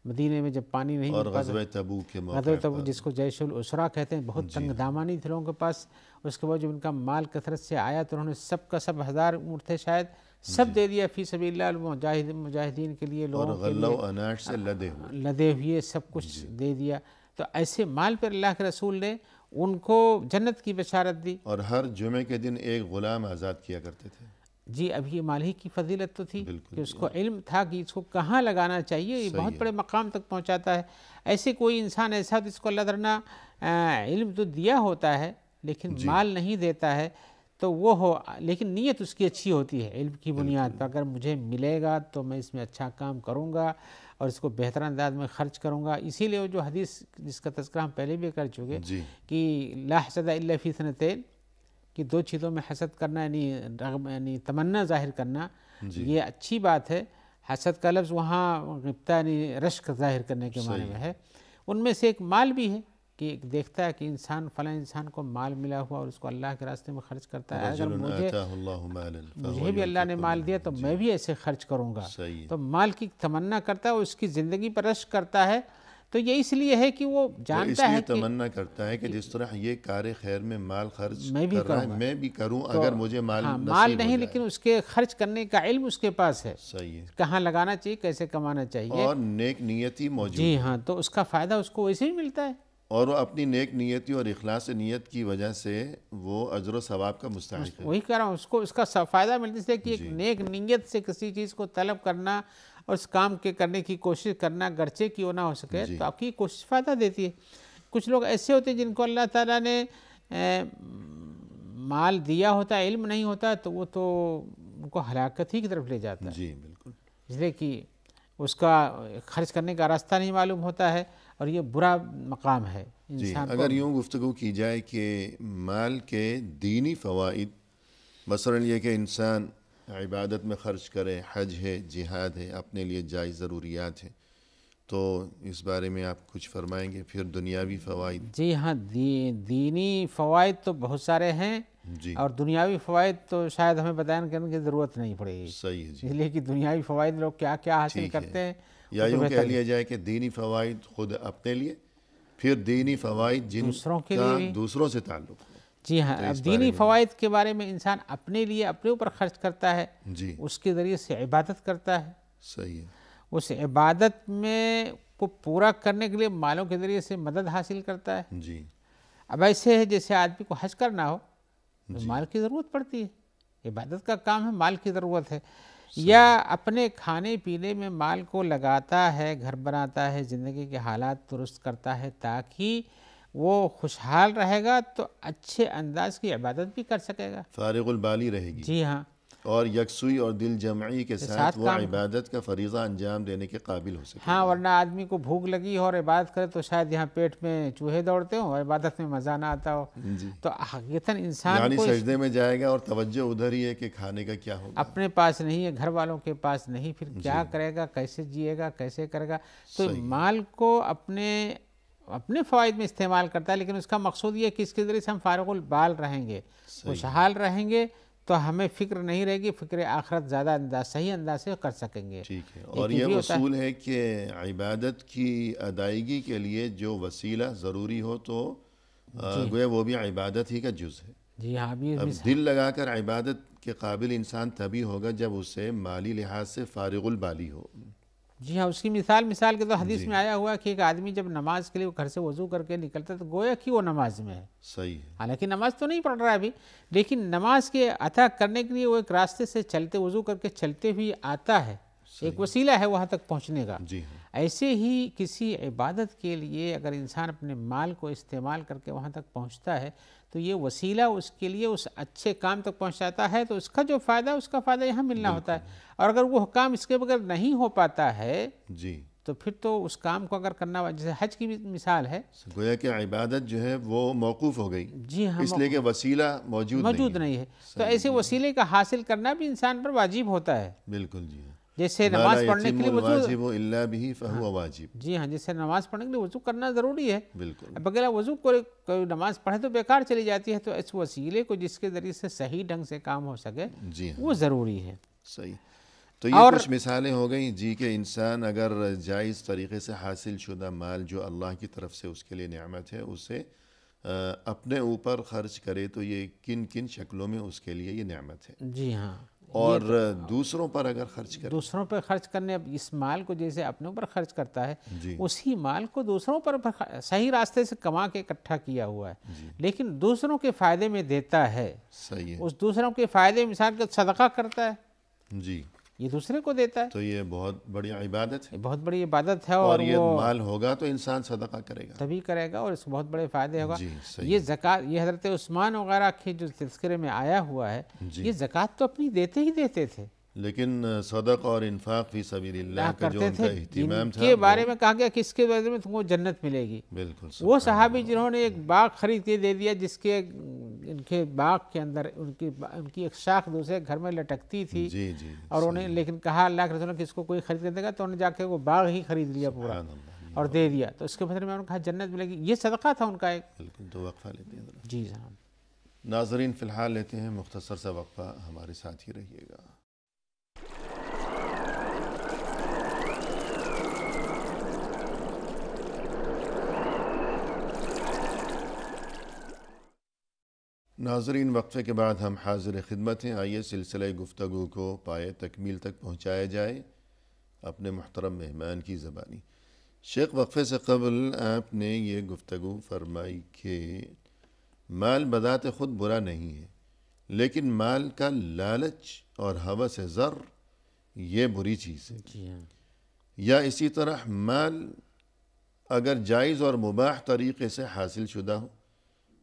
مدینے میں جب پانی نہیں اور غزوہ تبوک کے موقع غزوہ تبوک جس کو جیش العسرا کہتے ہیں بہت تنگ دامانی تھے لوگوں کے پاس. اس کے بعد جب ان کا مال کثرت سے آیا تو انہوں نے سب کا سب 1000 اونٹ تھے شاید سب دے دیا فی سبیل اللہ مجاہدین کے لیے لوگوں کے لیے. اور غلہ و اناج سے لدے ہوئے سب کچھ دے دیا. تو ایسے مال پر اللہ کے رسول نے ان کو جنت کی بشارت دی. اور ہر جمعے کے دن ایک غلام آزاد کیا کرتے تھے. جی اب یہ مال ہی کی فضیلت تو تھی کہ اس کو علم تھا کہ اس کو کہاں لگانا چاہیے. یہ بہت بڑے مقام تک پہنچاتا ہے. ایسے کوئی انسان ایسا جس کو اللہ تعالیٰ علم تو دیا ہوتا ہے لیکن مال نہیں دیتا ہے تو وہ ہو لیکن نیت اس کی اچھی ہوتی ہے علم کی بنیاد پر. اگر مجھے ملے گا تو میں اس میں اچھا کام کروں گا اور اس کو بہتر انداز میں خرچ کروں گا. اسی لیے وہ جو حدیث جس کا تذکرہ ہم پہلے بھی کر چکے کہ لا حسد الا فی اثنتین کہ 2 چیزوں میں حسد کرنا یعنی تمنا ظاہر کرنا یہ اچھی بات ہے. حسد کا لفظ وہاں غبطہ یعنی رشک ظاہر کرنے کے معنی میں ہے. ان میں سے ایک مال بھی ہے کہ دیکھتا ہے کہ انسان فلاں انسان کو مال ملا ہوا اور اس کو اللہ کے راستے میں خرچ کرتا ہے. اگر مجھے بھی اللہ نے مال دیا تو میں بھی ایسے خرچ کروں گا. تو مال کی تمنا کرتا ہے اس کی زندگی پر رشک کرتا ہے. تو یہ اس لیے ہے کہ وہ جانتا ہے کہ تمنا کرتا ہے کہ جس طرح یہ کار خیر میں مال خرچ میں بھی کر رہا ہے میں بھی کروں اگر مجھے مال مال نہیں لیکن اس کے خرچ کرنے کا علم اس کے پاس ہے. صحیح ہے. کہاں لگانا چاہیے کیسے کمانا چاہیے اور نیک نیتی موجود. جی ہاں تو اس کا فائدہ اس کو ویسے ہی ملتا ہے. اور وہ اپنی نیک نیتی اور اخلاص نیت کی وجہ سے وہ اجر و ثواب کا مستحق ہے. وہی کہہ رہا ہوں اس کو اس کا فائدہ ملتا ہے کہ ایک نیک نیت سے کسی چیز کو طلب کرنا اور اس کام کے کرنے کی کوشش کرنا گرچہ کی وہ نہ ہو سکے تو آپ کی کوشش فائدہ دیتی ہے. کچھ لوگ ایسے ہوتے ہیں جن کو اللہ تعالیٰ نے مال دیا ہوتا ہے علم نہیں ہوتا تو وہ تو ان کو ہلاکت ہی کی طرف لے جاتا ہے. جی بالکل. اس لیے کہ اس کا خرچ کرنے کا راستہ نہیں معلوم ہوتا ہے اور یہ برا مقام ہے انسان کو. اگر یوں گفتگو کی جائے کہ مال کے دینی فوائد مثلا یہ کہ انسان عبادت میں خرچ کرے حج ہے جہاد ہے اپنے لیے جائز ضروریات ہیں تو اس بارے میں آپ کچھ فرمائیں گے. پھر دنیاوی فوائد. جی ہاں دینی فوائد تو بہت سارے ہیں اور دنیاوی فوائد تو شاید ہمیں بیان کرنے کی ضرورت نہیں پڑے گی. صحیح ہے جی. اس لیے کہ دنیاوی فوائد لوگ کیا کیا حاصل کرتے ہیں یا یوں کہہ لیا جائے کہ دینی فوائد خود اپنے لیے پھر دینی فوائد جن دوسروں کے کا لیے دوسروں سے تعلق. جی ہاں، تو اس اب دینی فوائد کے بارے میں انسان اپنے لیے اپنے اوپر خرچ کرتا ہے، جی اس کے ذریعے سے عبادت کرتا ہے، صحیح ہے، اس عبادت میں کو پورا کرنے کے لیے مالوں کے ذریعے سے مدد حاصل کرتا ہے۔ جی اب ایسے ہے جیسے آدمی کو حج کرنا ہو تو جی مال کی ضرورت پڑتی ہے، عبادت کا کام ہے، مال کی ضرورت ہے، یا اپنے کھانے پینے میں مال کو لگاتا ہے، گھر بناتا ہے، زندگی کے حالات درست کرتا ہے تاکہ وہ خوشحال رہے گا تو اچھے انداز کی عبادت بھی کر سکے گا۔ فارغ البالی رہے گی، جی ہاں، اور یکسوئی اور دل جمعی کے ساتھ وہ کام عبادت کا فریضہ انجام دینے کے قابل ہو سکے ہاں، گا۔ ورنہ آدمی کو بھوک لگی ہو اور عبادت کرے تو شاید یہاں پیٹ میں چوہے دوڑتے ہوں اور عبادت میں مزہ نہ آتا ہو، جی، تو حقیقتاً انسان یعنی کو سجدے میں جائے گا اور توجہ ادھر ہی ہے کہ کھانے کا کیا ہوگا۔ اپنے پاس نہیں ہے، گھر والوں کے پاس نہیں، پھر کیا کرے گا، کیسے جیے گا، کیسے کرے گا؟ تو مال کو اپنے فوائد میں استعمال کرتا ہے، لیکن اس کا مقصود یہ ہے کہ اس کے ذریعے سے ہم فارغ البال رہیں گے، خوشحال رہیں گے، تو ہمیں فکر نہیں رہے گی، فکر آخرت زیادہ صحیح انداز سے کر سکیں گے۔ ٹھیک ہے، اور یہ اصول ہے کہ عبادت کی ادائیگی کے لیے جو وسیلہ ضروری ہو تو گویا وہ بھی عبادت ہی کا جز ہے۔ جی ہاں، ابھی اب دل لگا کر عبادت کے قابل انسان تبھی ہوگا جب اسے مالی لحاظ سے فارغ البالی ہو۔ جی ہاں، اس کی مثال کے تو حدیث میں آیا ہوا کہ ایک آدمی جب نماز کے لیے گھر سے وضو کر کے نکلتا ہے تو گویا کہ وہ نماز میں ہے، صحیح ہے، حالانکہ نماز تو نہیں پڑھ رہا ہے ابھی، لیکن نماز کے عطا کرنے کے لیے وہ ایک راستے سے چلتے وضو کر کے چلتے ہوئے آتا ہے، ایک وسیلہ ہے وہاں تک پہنچنے کا۔ جی ہاں، ایسے ہی کسی عبادت کے لیے اگر انسان اپنے مال کو استعمال کر کے وہاں تک پہنچتا ہے تو یہ وسیلہ اس کے لیے اس اچھے کام تک پہنچاتا ہے، تو اس کا جو فائدہ اس کا فائدہ یہاں ملنا ہوتا ہے، اور اگر وہ کام اس کے بغیر نہیں ہو پاتا ہے جی، تو پھر تو اس کام کو اگر کرنا، جیسے حج کی مثال ہے، گویا کہ عبادت جو ہے وہ موقوف ہو گئی، جی ہاں، اس لیے کہ وسیلہ موجود نہیں ہے، تو ایسے وسیلے کا حاصل کرنا بھی انسان پر واجب ہوتا ہے، بالکل جی ہاں، جیسے ما نماز لا پڑھنے کے یتم لیے وضو، الواجب الا به فهو واجب، جی ہاں، جیسے نماز پڑھنے کے لیے وضو کرنا ضروری ہے، بالکل، بغیر وضو کوئی نماز پڑھے تو بیکار چلی جاتی ہے، تو اس وسیلے کو جس کے ذریعے سے صحیح ڈھنگ سے کام ہو سکے جی ہاں، وہ ضروری ہے۔ صحیح، تو یہ کچھ مثالیں ہو گئیں جی کہ انسان اگر جائز طریقے سے حاصل شدہ مال جو اللہ کی طرف سے اس کے لیے نعمت ہے اسے اپنے اوپر خرچ کرے تو یہ کن کن شکلوں میں اس کے لیے یہ نعمت ہے، جی ہاں، اور دوسروں پر اگر خرچ کرے، دوسروں پر خرچ کرنے، اس مال کو جیسے اپنے اوپر خرچ کرتا ہے جی اسی مال کو دوسروں پر صحیح راستے سے کما کے اکٹھا کیا ہوا ہے، لیکن دوسروں کے فائدے میں دیتا ہے، صحیح ہے، اس دوسروں کے فائدے مثال کے صدقہ کرتا ہے، جی، یہ دوسرے کو دیتا ہے، تو یہ بہت بڑی عبادت ہے، یہ بہت بڑی عبادت ہے، اور اور یہ وہ مال ہوگا تو انسان صدقہ کرے گا، تبھی کرے گا اور اس کو بہت بڑے فائدے ہوگا۔ جی صحیح، یہ زکوٰۃ، یہ حضرت عثمان وغیرہ کے جو تذکرے میں آیا ہوا ہے، یہ زکوٰۃ تو اپنی دیتے ہی دیتے تھے، لیکن صدق اور انفاق فی سبیل اللہ کا جو کرتے ان تھے، کا اہتمام تھا، جن کے بارے میں کہا گیا کہ اس کے بارے میں تم کو جنت ملے گی، بالکل وہ صحابی جنہوں نے ایک باغ خرید کے دے دیا، جس کے ان کے باغ کے اندر ان کی ایک شاخ دوسرے گھر میں لٹکتی تھی، جی جی، اور انہیں لیکن کہا اللہ کے رسول نے کہ اس کو کوئی خرید کے دے گا، تو انہوں نے جا کے وہ باغ ہی خرید لیا پورا سبحان اللہ، اور دے دیا، تو اس کے بدلے میں انہوں نے کہا جنت ملے گی، یہ صدقہ تھا ان کا ایک۔ بالکل، تو وقفہ لیتے ہیں ذرا۔ جی صاحب، ناظرین فی الحال لیتے ہیں مختصر سا وقفہ، ہمارے ساتھ ہی رہیے گا۔ ناظرین، وقفے کے بعد ہم حاضر خدمت ہیں، آئیے سلسلہ گفتگو کو پائے تکمیل تک پہنچایا جائے اپنے محترم مہمان کی زبانی۔ شیخ، وقفے سے قبل آپ نے یہ گفتگو فرمائی کہ مال بذات خود برا نہیں ہے، لیکن مال کا لالچ اور ہوس زر یہ بری چیز ہے، جی ہاں، یا اسی طرح مال اگر جائز اور مباح طریقے سے حاصل شدہ ہو،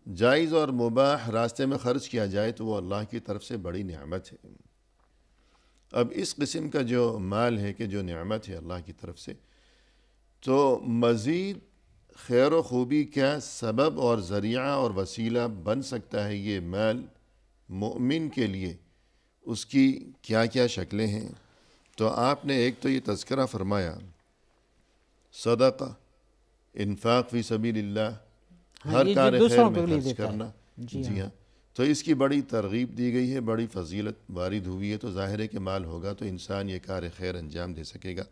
جائز اور مباح راستے میں خرچ کیا جائے تو وہ اللہ کی طرف سے بڑی نعمت ہے۔ اب اس قسم کا جو مال ہے کہ جو نعمت ہے اللہ کی طرف سے، تو مزید خیر و خوبی کا سبب اور ذریعہ اور وسیلہ بن سکتا ہے یہ مال مومن کے لیے، اس کی کیا کیا شکلیں ہیں؟ تو آپ نے ایک تو یہ تذکرہ فرمایا صدقہ، انفاق فی سبیل اللہ، ہر کار خیر میں خرچ کرنا، جی ہاں، تو اس کی بڑی ترغیب دی گئی ہے، بڑی فضیلت وارد ہوئی ہے، تو ظاہر ہے کہ مال ہوگا تو انسان یہ کار خیر انجام دے سکے گا۔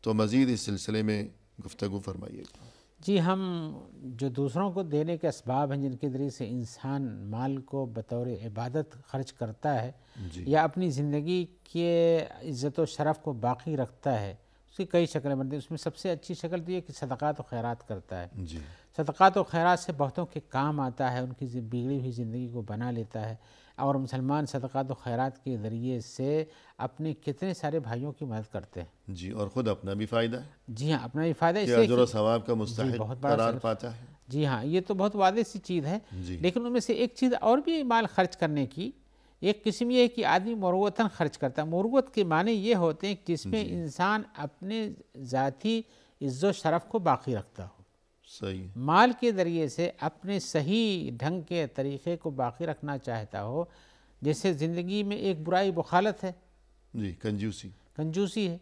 تو مزید اس سلسلے میں گفتگو فرمائیے گا۔ جی، ہم جو دوسروں کو دینے کے اسباب ہیں جن کے ذریعے سے انسان مال کو بطور عبادت خرچ کرتا ہے جی یا اپنی زندگی کے عزت و شرف کو باقی رکھتا ہے، اس کی کئی شکلیں بنتی ہیں۔ اس میں سب سے اچھی شکل تو یہ کہ صدقات و خیرات کرتا ہے۔ جی صدقات و خیرات سے بہتوں کے کام آتا ہے، ان کی بگڑی ہوئی زندگی کو بنا لیتا ہے، اور مسلمان صدقات و خیرات کے ذریعے سے اپنے کتنے سارے بھائیوں کی مدد کرتے ہیں۔ جی، اور خود اپنا بھی فائدہ ہے جی ہاں، اپنا بھی فائدہ اس کہ لیے اجر و ثواب کا بہت مستحق بڑا قرار پاتا ہے۔ جی ہاں، یہ تو بہت واضح سی چیز ہے، جی لیکن ان میں سے ایک چیز اور بھی مال خرچ کرنے کی ایک قسم یہ ہے کہ آدمی مروتاً خرچ کرتا ہے۔ مروت کے معنی یہ ہوتے ہیں کہ جس میں انسان اپنے ذاتی عزت و شرف کو باقی رکھتا ہو، صحیح ہے۔ مال کے ذریعے سے اپنے صحیح ڈھنگ کے طریقے کو باقی رکھنا چاہتا ہو۔ جیسے زندگی میں ایک برائی بخالت ہے، جی، کنجوسی۔ کنجوسی ہے۔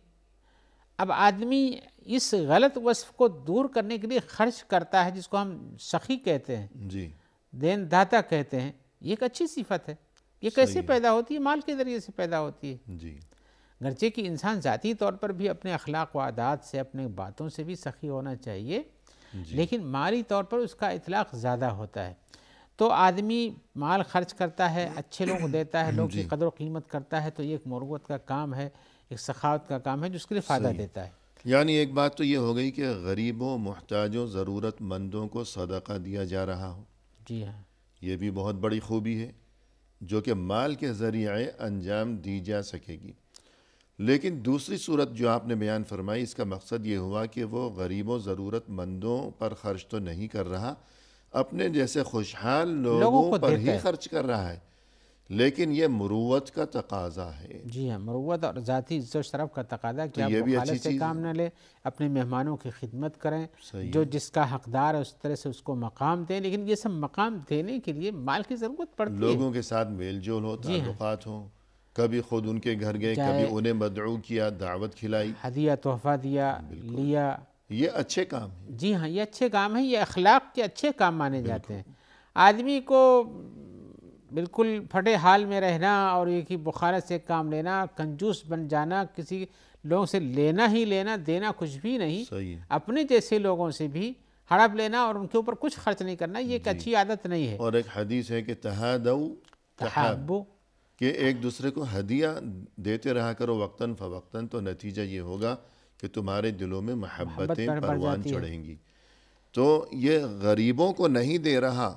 اب آدمی اس غلط وصف کو دور کرنے کے لیے خرچ کرتا ہے، جس کو ہم سخی کہتے ہیں، جی دین داتا کہتے ہیں۔ یہ ایک اچھی صفت ہے۔ یہ کیسے پیدا ہوتی ہے؟ مال کے ذریعے سے پیدا ہوتی ہے۔ جی گرچہ کہ انسان ذاتی طور پر بھی اپنے اخلاق و عادات سے، اپنے باتوں سے بھی سخی ہونا چاہیے، لیکن مالی طور پر اس کا اطلاق زیادہ ہوتا ہے۔ تو آدمی مال خرچ کرتا ہے، اچھے لوگوں کو دیتا ہے، لوگ کی قدر و قیمت کرتا ہے، تو یہ ایک مروت کا کام ہے، ایک سخاوت کا کام ہے جو اس کے لیے فائدہ دیتا ہے۔ یعنی ایک بات تو یہ ہو گئی کہ غریبوں، محتاجوں، ضرورت مندوں کو صدقہ دیا جا رہا ہو، جی ہاں، یہ بھی بہت بڑی خوبی ہے جو کہ مال کے ذریعے انجام دی جا سکے گی۔ لیکن دوسری صورت جو آپ نے بیان فرمائی، اس کا مقصد یہ ہوا کہ وہ غریبوں، ضرورت مندوں پر خرچ تو نہیں کر رہا، اپنے جیسے خوشحال لوگوں پر ہی خرچ کر رہا ہے، لیکن یہ مروت کا تقاضا ہے۔ جی ہاں، مروت اور ذاتی عزت و شرف کا تقاضا کہ آپ یہ بھی اچھی بخالت سے چیز کام نہ لیں، اپنے مہمانوں کی خدمت کریں، صحیح جو جس کا حقدار ہے اس طرح سے اس کو مقام دیں۔ لیکن یہ سب مقام دینے کے لیے مال کی ضرورت پڑتی ہے۔ لوگوں کے ساتھ میل جول ہو، تعلقات ہوں، کبھی خود ان کے گھر گئے، کبھی انہیں مدعو کیا، دعوت کھلائی، ہدیہ تحفہ دیا، لیا۔ یہ اچھے کام ہیں۔ جی ہاں، یہ اچھے کام ہیں، یہ اخلاق کے اچھے کام مانے جاتے ہیں۔ آدمی کو بالکل پھٹے حال میں رہنا اور یہ کہ بخالت سے کام لینا، کنجوس بن جانا، کسی لوگوں سے لینا ہی لینا، دینا کچھ بھی نہیں، صحیح ہے۔ اپنے جیسے لوگوں سے بھی ہڑپ لینا اور ان کے اوپر کچھ خرچ نہیں کرنا، یہ ایک اچھی عادت نہیں ہے۔ اور ایک حدیث ہے کہ تہادوا تحابو، کہ ایک دوسرے کو ہدیہ دیتے رہا کرو وقتاً فوقتاً، تو نتیجہ یہ ہوگا کہ تمہارے دلوں میں محبتیں پروان چڑھیں گی۔ تو یہ غریبوں کو نہیں دے رہا،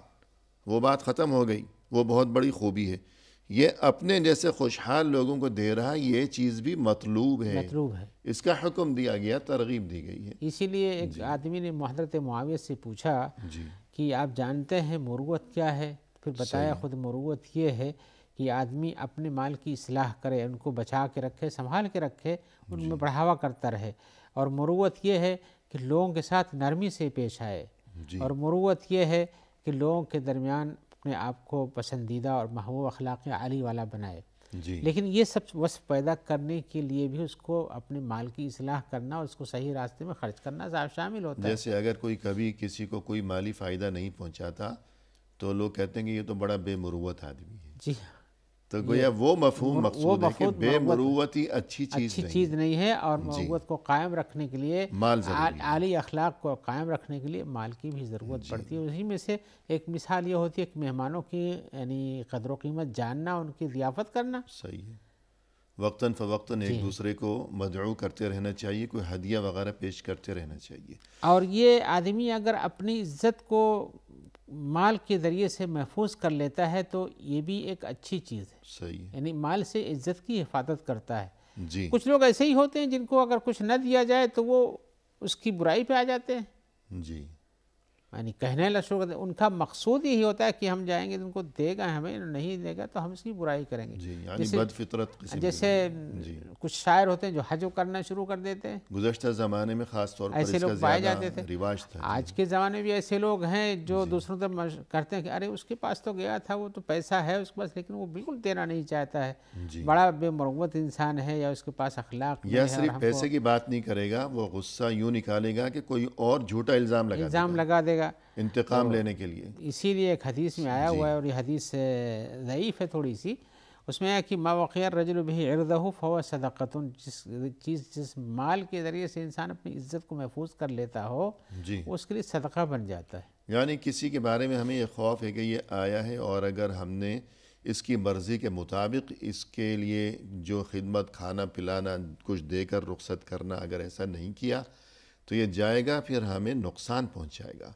وہ بات ختم ہو گئی، وہ بہت بڑی خوبی ہے۔ یہ اپنے جیسے خوشحال لوگوں کو دے رہا، یہ چیز بھی مطلوب ہے، مطلوب ہے۔ اس کا حکم دیا گیا، ترغیب دی گئی ہے۔ اسی لیے ایک آدمی نے حضرت معاویہ سے پوچھا کہ آپ جانتے ہیں مروت کیا ہے؟ پھر بتایا خود مروت یہ ہے کہ آدمی اپنے مال کی اصلاح کرے، ان کو بچا کے رکھے، سنبھال کے رکھے، ان میں بڑھاوا کرتا رہے۔ اور مروت یہ ہے کہ لوگوں کے ساتھ نرمی سے پیش آئے، اور مروت یہ ہے کہ لوگوں کے درمیان اپنے آپ کو پسندیدہ اور محبوب اخلاق عالی والا بنائے۔ لیکن یہ سب وصف پیدا کرنے کے لیے بھی اس کو اپنے مال کی اصلاح کرنا اور اس کو صحیح راستے میں خرچ کرنا شامل ہوتا ہے۔ جیسے اگر کوئی کبھی کسی کو کوئی مالی فائدہ نہیں پہنچاتا تو لوگ کہتے ہیں کہ یہ تو بڑا بے مروت آدمی ہے۔ جی، تو گویا وہ مفہوم مقصود ہے کہ بے مروتی اچھی چیز نہیں ہے، اور مروت کو قائم رکھنے کے لیے، مال ضروری ہے۔ عالی اخلاق کو قائم رکھنے کے لیے مال کی بھی ضرورت پڑتی ہے۔ اسی میں سے ایک مثال یہ ہوتی ہے کہ مہمانوں کی یعنی قدر و قیمت جاننا، ان کی ضیافت کرنا۔ صحیح ہے، وقتاً فوقتاً ایک دوسرے کو مدعو کرتے رہنا چاہیے، کوئی ہدیہ وغیرہ پیش کرتے رہنا چاہیے۔ اور یہ آدمی اگر اپنی عزت کو مال کے ذریعے سے محفوظ کر لیتا ہے تو یہ بھی ایک اچھی چیز ہے۔ صحیح ہے، یعنی مال سے عزت کی حفاظت کرتا ہے۔ جی کچھ لوگ ایسے ہی ہوتے ہیں جن کو اگر کچھ نہ دیا جائے تو وہ اس کی برائی پہ آ جاتے ہیں، جی یعنی کہنے لگا شروع کرتے ہیں۔ ان کا مقصود یہی ہوتا ہے کہ ہم جائیں گے ان کو دے گا، ہمیں نہیں دے گا تو ہم اس کی برائی کریں گے۔ جی، یعنی بد فطرت قسم جیسے کچھ شاعر ہوتے ہیں جو حج کرنا شروع کر دیتے ہیں، گزشتہ زمانے میں خاص طور پر ایسے اس کا لوگ پائے جاتے تھے۔ زیادہ رواج تھا۔ آج کے زمانے میں بھی ایسے لوگ ہیں جو دوسروں سے کرتے ہیں کہ ارے اس کے پاس تو گیا تھا، وہ تو پیسہ ہے اس کے پاس، لیکن وہ بالکل دینا نہیں چاہتا ہے، بڑا بے مروت انسان ہے، یا اس کے پاس اخلاق نہیں ہے۔ یا صرف پیسے کی بات نہیں کرے گا، وہ غصہ یوں نکالے گا کہ کوئی اور جھوٹا الزام لگا دے گا انتقام لینے کے لیے۔ اسی لیے ایک حدیث میں آیا ہوا ہے، اور یہ حدیث ضعیف ہے تھوڑی سی، اس میں ہے کہ ما وقی الرجل به عرضه فهو صدقۃ، جس مال کے ذریعے سے انسان اپنی عزت کو محفوظ کر لیتا ہو جی، وہ اس کے لیے صدقہ بن جاتا ہے۔ یعنی کسی کے بارے میں ہمیں یہ خوف ہے کہ یہ آیا ہے اور اگر ہم نے اس کی مرضی کے مطابق اس کے لیے جو خدمت، کھانا پلانا، کچھ دے کر رخصت کرنا، اگر ایسا نہیں کیا تو یہ جائے گا پھر ہمیں نقصان پہنچائے گا،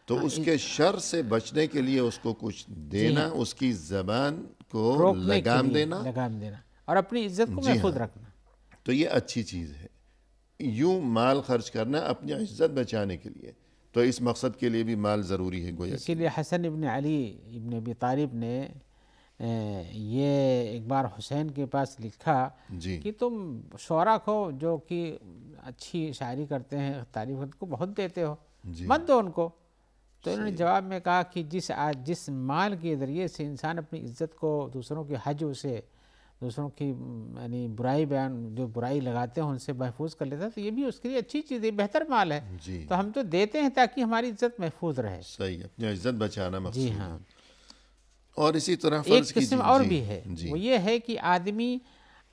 تو اس کے شر سے بچنے کے لیے اس کو کچھ دینا، اس کی زبان کو روکنے کے لگام لیے دینا، لگام دینا اور اپنی عزت کو جی محفوظ ہاں، رکھنا، تو یہ اچھی چیز ہے۔ یوں مال خرچ کرنا اپنی عزت بچانے کے لیے، تو اس مقصد کے لیے بھی مال ضروری ہے گویا اسی لیے حسن ابن علی ابن ابی طالب نے یہ ایک بار حسین کے پاس لکھا جی کہ تم شعراء کو جو کہ اچھی شاعری کرتے ہیں، تعریف کو بہت دیتے ہو، جی مت دو ان کو۔ تو انہوں نے جواب میں کہا کہ جس مال کے ذریعے سے انسان اپنی عزت کو دوسروں کے حجو سے، دوسروں کی یعنی برائی بیان، جو برائی لگاتے ہیں ان سے محفوظ کر لیتا ہے، تو یہ بھی اس کے لیے اچھی چیز ہے، بہتر مال ہے۔ جی، تو ہم تو دیتے ہیں تاکہ ہماری عزت محفوظ رہے۔ صحیح، اپنی عزت بچانا مقصود جی ہے۔ ہاں، اور اسی طرح ایک فرض کیجیے، قسم اور جی بھی ہے، جی وہ یہ ہے کہ آدمی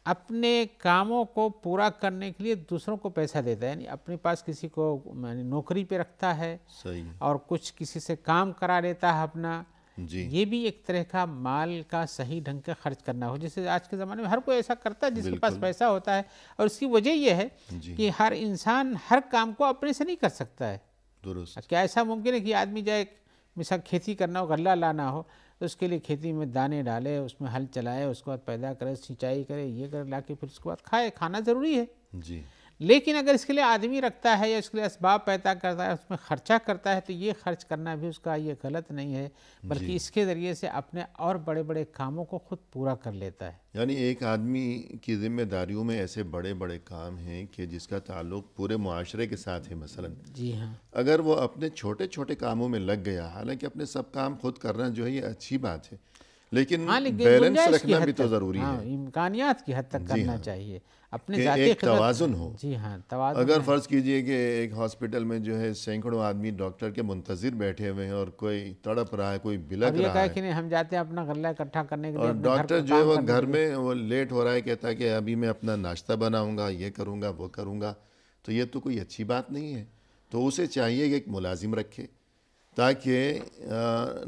اپنے کاموں کو پورا کرنے کے لیے دوسروں کو پیسہ دیتا ہے، یعنی اپنے پاس کسی کو یعنی نوکری پہ رکھتا ہے صحیح، اور کچھ کسی سے کام کرا لیتا ہے اپنا، جی یہ بھی ایک طرح کا مال کا صحیح ڈھنگ کا خرچ کرنا ہو، جیسے آج کے زمانے میں ہر کوئی ایسا کرتا ہے جس کے پاس پیسہ ہوتا ہے، اور اس کی وجہ یہ ہے جی کہ ہر انسان ہر کام کو اپنے سے نہیں کر سکتا ہے۔ درست، کیا ایسا ممکن ہے کہ آدمی جائے مثال کھیتی کرنا ہو، غلہ لانا ہو، تو اس کے لیے کھیتی میں دانے ڈالے، اس میں ہل چلائے، اس کے بعد پیدا کرے، سینچائی کرے، یہ کرے، لا کے پھر اس کے بعد کھائے، کھانا ضروری ہے۔ جی لیکن اگر اس کے لیے آدمی رکھتا ہے یا اس کے لیے اسباب پیدا کرتا ہے، اس میں خرچہ کرتا ہے، تو یہ خرچ کرنا بھی اس کا یہ غلط نہیں ہے، بلکہ اس کے ذریعے سے اپنے اور بڑے بڑے کاموں کو خود پورا کر لیتا ہے۔ یعنی ایک آدمی کی ذمہ داریوں میں ایسے بڑے بڑے کام ہیں کہ جس کا تعلق پورے معاشرے کے ساتھ ہے، مثلا جی ہاں، اگر وہ اپنے چھوٹے چھوٹے کاموں میں لگ گیا، حالانکہ اپنے سب کام خود کرنا جو ہے یہ اچھی بات ہے، لیکن بیلنس گنجائش کی رکھنا حد بھی تو تک، ضروری ہاں، ہے امکانیات کی حد تک جی کرنا ہاں، چاہیے، اپنے کہ ذاتی ایک خدمت۔ توازن ہو۔ جی ہاں، توازن اگر ہے۔ فرض کیجئے کہ ایک ہاسپٹل میں جو ہے سینکڑوں آدمی ڈاکٹر کے منتظر بیٹھے ہوئے ہیں اور کوئی تڑپ رہا ہے، کوئی اب بلک یہ رہا کہا ہے، کہ نہیں ہم جاتے ہیں اپنا غلہ اکٹھا کرنے کے لیے، اور اپنے گھر ڈاکٹر کا جو ہے کام وہ کرنے گھر کے لیے۔ میں وہ لیٹ ہو رہا ہے، کہتا ہے کہ ابھی میں اپنا ناشتہ بناؤں گا، یہ کروں گا، وہ کروں گا، تو یہ تو کوئی اچھی بات نہیں ہے۔ تو اسے چاہیے کہ ایک ملازم رکھے تاکہ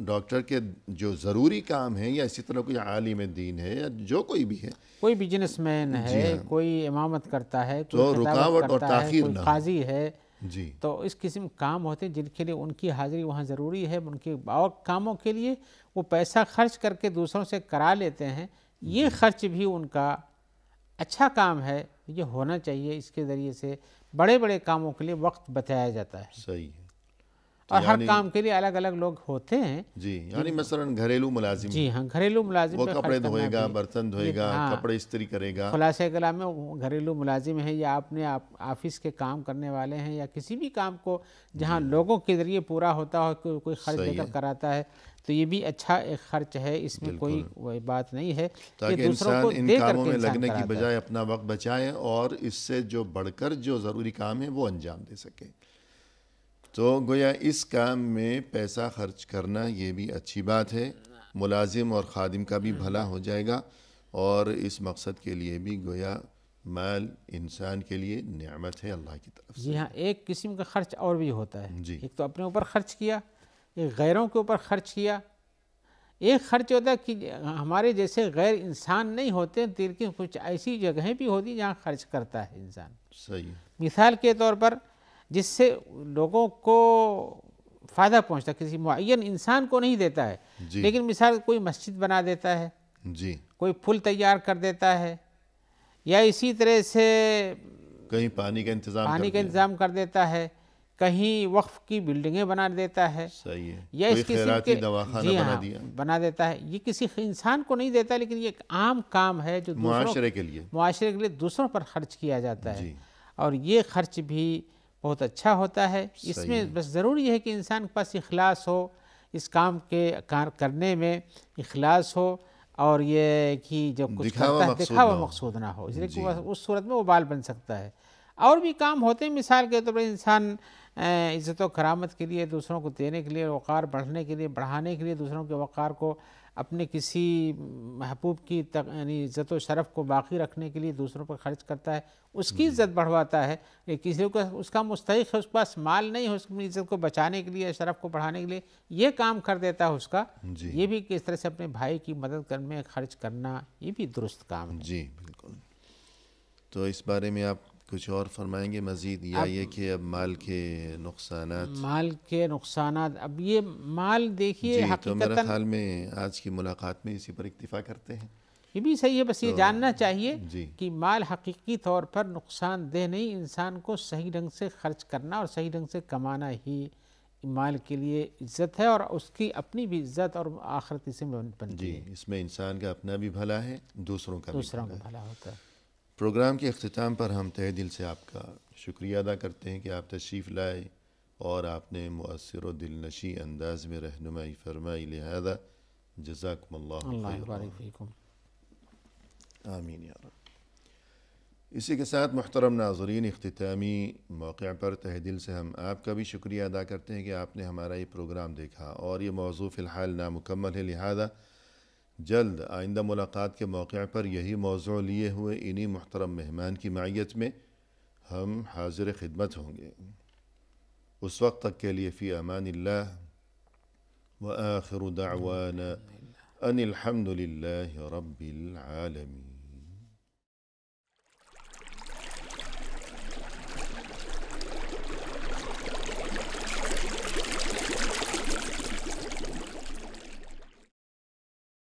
ڈاکٹر کے جو ضروری کام ہیں، یا اسی طرح کوئی عالم دین ہے یا جو کوئی بھی ہے، کوئی بزنس مین ہے، کوئی امامت کرتا ہے، کوئی تو خطابت رکاوٹ اور کرتا ہے، تاخیر کوئی نہ ہو۔ قاضی ہے، جی تو اس قسم کام ہوتے ہیں جن کے لیے ان کی حاضری وہاں ضروری ہے، ان کے اور کاموں کے لیے وہ پیسہ خرچ کر کے دوسروں سے کرا لیتے ہیں، یہ خرچ بھی ان کا اچھا کام ہے، یہ ہونا چاہیے۔ اس کے ذریعے سے بڑے بڑے کاموں کے لیے وقت بچایا جاتا ہے، صحیح ہے۔ اور ہر کام کے لیے الگ الگ لوگ ہوتے ہیں۔ جی یعنی مثلا گھریلو ملازم، جی ہاں، گھریلو ملازم وہ پہ کپڑے خرچ کرنا دھوئے گا، بھی، برتن دھوئے گا، کپڑے استری کرے گا، خلاصہ کلام میں وہ گھریلو ملازم ہے یا اپنے آفس کے کام کرنے والے ہیں یا کسی بھی کام کو جہاں لوگوں کے ذریعے پورا ہوتا ہو، کوئی خرچ دے کر کراتا ہے، تو یہ بھی اچھا ایک خرچ ہے، اس میں کوئی بات نہیں ہے کہ تاکہ دوسروں انسان کو ان دے کر کاموں کے میں انسان لگنے کی کراتا ہے۔ بجائے اپنا وقت بچائے اور اس سے جو بڑھ کر جو ضروری کام ہے وہ انجام دے سکے۔ تو گویا اس کام میں پیسہ خرچ کرنا یہ بھی اچھی بات ہے، ملازم اور خادم کا بھی بھلا ہو جائے گا، اور اس مقصد کے لیے بھی گویا مال انسان کے لیے نعمت ہے اللہ کی طرف سے۔ جی ہاں، ایک قسم کا خرچ اور بھی ہوتا ہے، جی ایک تو اپنے اوپر خرچ کیا، ایک غیروں کے اوپر خرچ کیا۔ ایک خرچ ہوتا ہے کہ ہمارے جیسے غیر انسان نہیں ہوتے، لیکن کچھ ایسی جگہیں بھی ہوتی ہیں جہاں خرچ کرتا ہے انسان۔ صحیح، مثال کے طور پر جس سے لوگوں کو فائدہ پہنچتا ہے، کسی معین انسان کو نہیں دیتا ہے، جی لیکن مثال کوئی مسجد بنا دیتا ہے، جی، کوئی پل تیار کر دیتا ہے، یا اسی طرح سے کہیں پانی کا انتظام پانی کر کا دیا، انتظام کر دیتا ہے، کہیں وقف کی بلڈنگیں بنا دیتا ہے، صحیح ہے، یا کوئی اس قسم خیراتی کے دواخانہ جی بنا ہاں دیا بنا دیتا ہے۔ یہ کسی انسان کو نہیں دیتا، لیکن یہ ایک عام کام ہے جو معاشرے کے لیے۔ معاشرے کے لیے دوسروں پر خرچ کیا جاتا ہے، جی اور یہ خرچ بھی بہت اچھا ہوتا ہے۔ اس میں بس ضروری ہے کہ انسان کے پاس اخلاص ہو، اس کام کے کرنے میں اخلاص ہو، اور یہ کہ جو کچھ کرتا ہے دکھاوا مقصود نہ ہو، اس لیے کہ اس صورت میں وہ بال بن سکتا ہے۔ اور بھی کام ہوتے ہیں، مثال کے طور پر انسان عزت و کرامت کے لیے، دوسروں کو دینے کے لیے، وقار بڑھنے کے لیے، بڑھانے کے لیے، دوسروں کے وقار کو، اپنے کسی محبوب کی یعنی عزت و شرف کو باقی رکھنے کے لیے دوسروں پر خرچ کرتا ہے، اس کی عزت بڑھواتا ہے. کسی کو اس کا مستحق ہے، اس کے پاس مال نہیں ہے، اس کی عزت کو بچانے کے لیے، شرف کو بڑھانے کے لیے یہ کام کر دیتا ہے اس کا. جی یہ بھی کس طرح سے اپنے بھائی کی مدد کرنے میں خرچ کرنا، یہ بھی درست کام ہے. جی بالکل. تو اس بارے میں آپ کچھ اور فرمائیں گے مزید، یا یہ کہ اب مال کے نقصانات؟ مال کے نقصانات، اب یہ مال دیکھیے جی تو میرا حقیقتاً خیال میں آج کی ملاقات میں اسی پر اکتفا کرتے ہیں. یہ بھی صحیح ہے. بس یہ جاننا چاہیے جی کہ مال حقیقی طور پر نقصان دہ نہیں، انسان کو صحیح ڈھنگ سے خرچ کرنا اور صحیح ڈھنگ سے کمانا ہی مال کے لیے عزت ہے، اور اس کی اپنی بھی عزت اور آخرت سے بنتی جی ہے. اس میں انسان کا اپنا بھی بھلا ہے، دوسروں کا بھی دوسروں بھلا کا ہے. بھلا ہوتا ہے. پروگرام کے اختتام پر ہم تہہ دل سے آپ کا شکریہ ادا کرتے ہیں کہ آپ تشریف لائے اور آپ نے مؤثر و دل نشیں انداز میں رہنمائی فرمائی. لہذا جزاکم اللہ اللہ خیر. بارک فیکم. آمین یا رب. اسی کے ساتھ محترم ناظرین، اختتامی موقع پر تہہ دل سے ہم آپ کا بھی شکریہ ادا کرتے ہیں کہ آپ نے ہمارا یہ پروگرام دیکھا، اور یہ موضوع فی الحال نامکمل ہے، لہذا جلد آئندہ ملاقات کے موقع پر یہی موضوع لیے ہوئے انہی محترم مہمان کی معیت میں ہم حاضر خدمت ہوں گے. اس وقت تک کے لیے فی امان اللہ، وآخر دعوانا ان الحمد للہ رب العالمین.